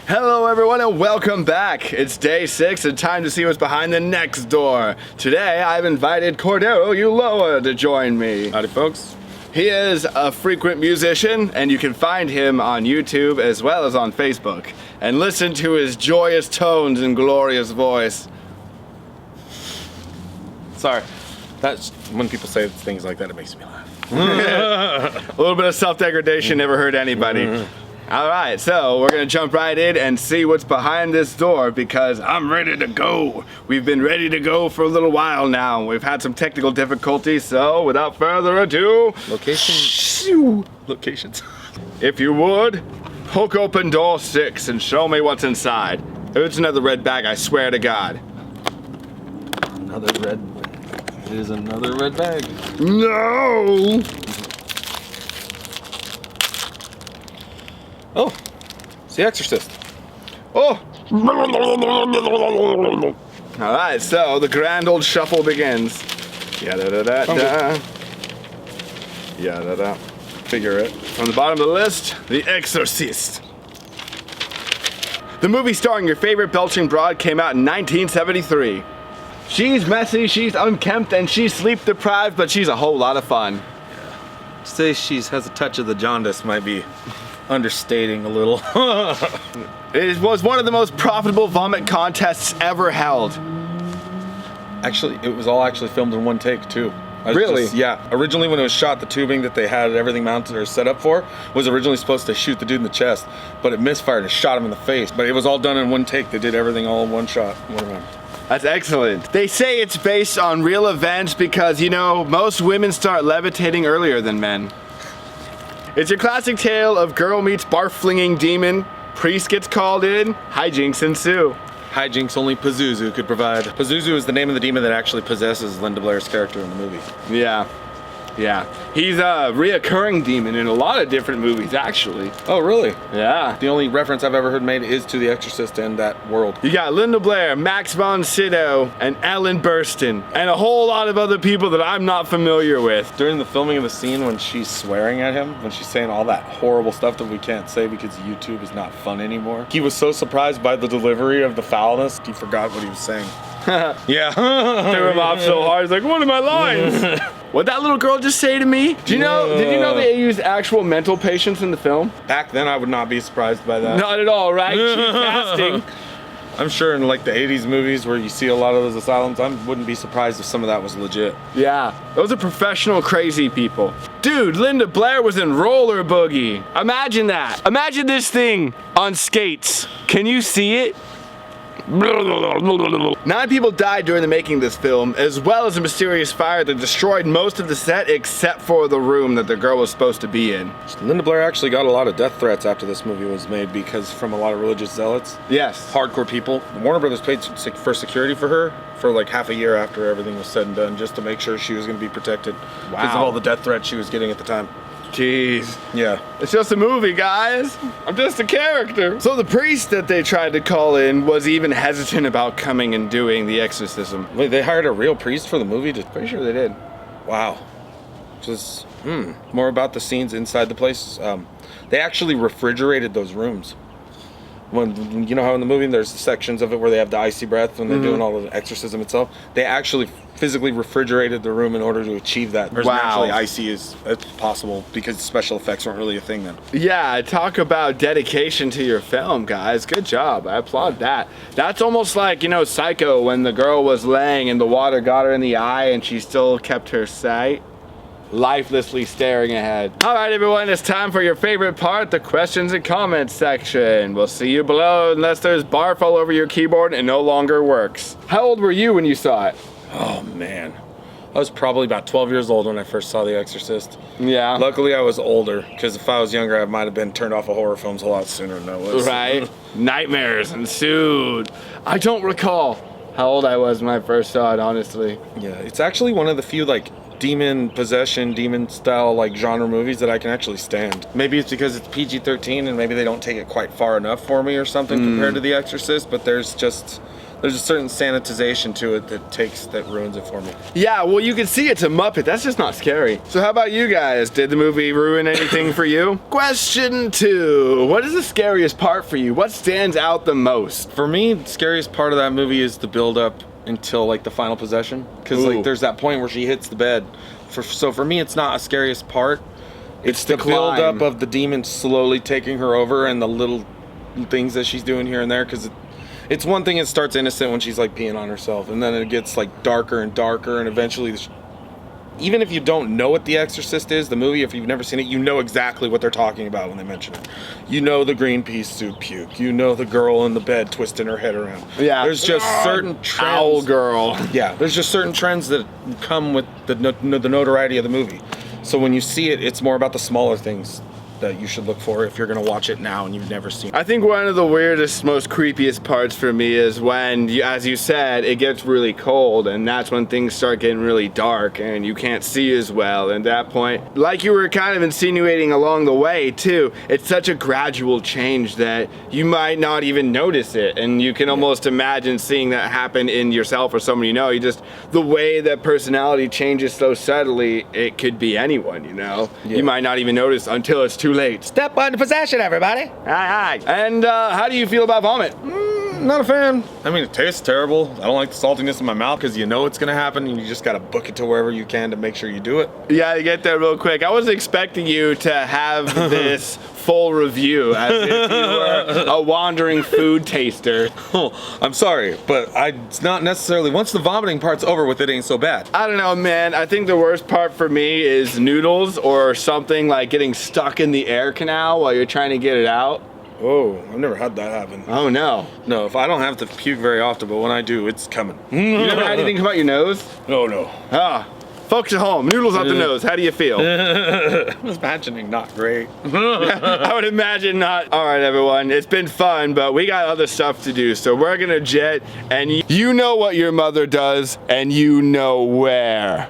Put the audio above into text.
Hello everyone and welcome back. It's day 6 and time to see what's behind the next door. Today I've invited Cordero Ulloa to join me. Howdy folks. He is a frequent musician and you can find him on YouTube as well as on Facebook. And listen to his joyous tones and glorious voice. Sorry. That's when people say things like that, it makes me laugh. A little bit of self-degradation never hurt anybody. Alright, so we're gonna jump right in and see what's behind this door because I'm ready to go. We've been ready to go for a little while now. We've had some technical difficulties, so without further ado, Locations. if you would, hook open door 6 and show me what's inside. If it's another red bag, I swear to God. Another red. It is another red bag. No! Oh, it's The Exorcist. Oh! Alright, so the grand old shuffle begins. Yada-da-da-da. Yada-da. Figure it. From the bottom of the list, The Exorcist. The movie starring your favorite belching broad came out in 1973. She's messy, she's unkempt, and she's sleep deprived, but she's a whole lot of fun. Say she has a touch of the jaundice might be understating a little. It was one of the most profitable vomit contests ever held. Actually, it was all actually filmed in one take too. Really? Yeah. Originally when it was shot, the tubing that they had everything mounted or set up for was originally supposed to shoot the dude in the chest, but it misfired and shot him in the face. But it was all done in one take. They did everything all in one shot. That's excellent. They say it's based on real events because, you know, most women start levitating earlier than men. It's your classic tale of girl meets barf-flinging demon, priest gets called in, hijinks ensue. Hijinks only Pazuzu could provide. Pazuzu is the name of the demon that actually possesses Linda Blair's character in the movie. Yeah. He's a reoccurring demon in a lot of different movies, actually. Oh, really? Yeah. The only reference I've ever heard made is to The Exorcist and that world. You got Linda Blair, Max von Sydow, and Ellen Burstyn, and a whole lot of other people that I'm not familiar with. During the filming of the scene when she's swearing at him, when she's saying all that horrible stuff that we can't say because YouTube is not fun anymore, he was so surprised by the delivery of the foulness, he forgot what he was saying. Yeah. Threw him off so hard, he's like, what are my lines? What'd that little girl just say to me? Did you know they used actual mental patients in the film? Back then I would not be surprised by that. Not at all, right? Cheap casting. I'm sure in like the 80s movies where you see a lot of those asylums, I wouldn't be surprised if some of that was legit. Yeah, those are professional crazy people. Dude, Linda Blair was in Roller Boogie. Imagine that. Imagine this thing on skates. Can you see it? 9 people died during the making of this film, as well as a mysterious fire that destroyed most of the set except for the room that the girl was supposed to be in. Linda Blair actually got a lot of death threats after this movie was made because from a lot of religious zealots. Yes. Hardcore people. Warner Brothers paid for security for her for like half a year after everything was said and done just to make sure she was going to be protected because of all the death threats she was getting at the time. Jeez. Yeah. It's just a movie, guys. I'm just a character. So the priest that they tried to call in was even hesitant about coming and doing the exorcism. Wait, they hired a real priest for the movie? Pretty sure they did. Wow. Just, more about the scenes inside the place. They actually refrigerated those rooms. When you know how in the movie there's sections of it where they have the icy breath when they're doing all the exorcism itself, they actually physically refrigerated the room in order to achieve that. As naturally icy as possible because special effects weren't really a thing then. Yeah, talk about dedication to your film, guys. Good job. I applaud that. That's almost like, you know, Psycho when the girl was laying and the water got her in the eye and she still kept her sight. Lifelessly staring ahead. All right, everyone, it's time for your favorite part, the questions and comments section. We'll see you below unless there's barf all over your keyboard and it no longer works. How old were you when you saw it? Oh, man. I was probably about 12 years old when I first saw The Exorcist. Yeah. Luckily, I was older, because if I was younger, I might have been turned off of horror films a lot sooner than I was. Right? Nightmares ensued. I don't recall how old I was when I first saw it, honestly. Yeah, it's actually one of the few, like, demon possession, demon style like genre movies that I can actually stand. Maybe it's because it's PG-13 and maybe they don't take it quite far enough for me or something compared to The Exorcist, but there's There's a certain sanitization to it that ruins it for me. Yeah, well, you can see it's a Muppet. That's just not scary. So how about you guys? Did the movie ruin anything for you? Question 2. What is the scariest part for you? What stands out the most? For me, the scariest part of that movie is the build up until like the final possession, because Ooh. like there's that point where she hits the bed. So for me, it's not a scariest part. It's the build up of the demon slowly taking her over and the little things that she's doing here and there, because it's one thing, it starts innocent when she's like peeing on herself, and then it gets like darker and darker, and eventually even if you don't know what The Exorcist is, the movie, if you've never seen it, you know exactly what they're talking about when they mention it. You know the green pea soup puke. You know the girl in the bed twisting her head around. Yeah. There's just certain trends. Owl girl. Yeah, there's just certain trends that come with the notoriety of the movie. So when you see it, it's more about the smaller things that you should look for if you're gonna watch it now and you've never seen it. I think one of the weirdest, most creepiest parts for me is when, as you said, it gets really cold, and that's when things start getting really dark and you can't see as well. And at that point, like you were kind of insinuating along the way too, it's such a gradual change that you might not even notice it, and you can almost imagine seeing that happen in yourself or someone you know. You just, the way that personality changes so subtly, it could be anyone, you know? Yeah. You might not even notice until it's too late. Step under possession, everybody. Hi. And how do you feel about vomit? Not a fan. I mean, it tastes terrible. I don't like the saltiness in my mouth because you know it's gonna happen, and you just gotta book it to wherever you can to make sure you do it. Yeah, you get there real quick. I wasn't expecting you to have this full review as if you were a wandering food taster. Oh, I'm sorry, but it's not necessarily, once the vomiting part's over with, it ain't so bad. I don't know, man. I think the worst part for me is noodles or something like getting stuck in the air canal while you're trying to get it out. Oh, I've never had that happen. Oh no. No, if I don't have to puke very often, but when I do, it's coming. You never had anything come out your nose? Oh no. Ah. Folks at home, noodles up the nose. How do you feel? I was imagining not great. I would imagine not. All right, everyone. It's been fun, but we got other stuff to do. So we're going to jet, and you know what your mother does, and you know where.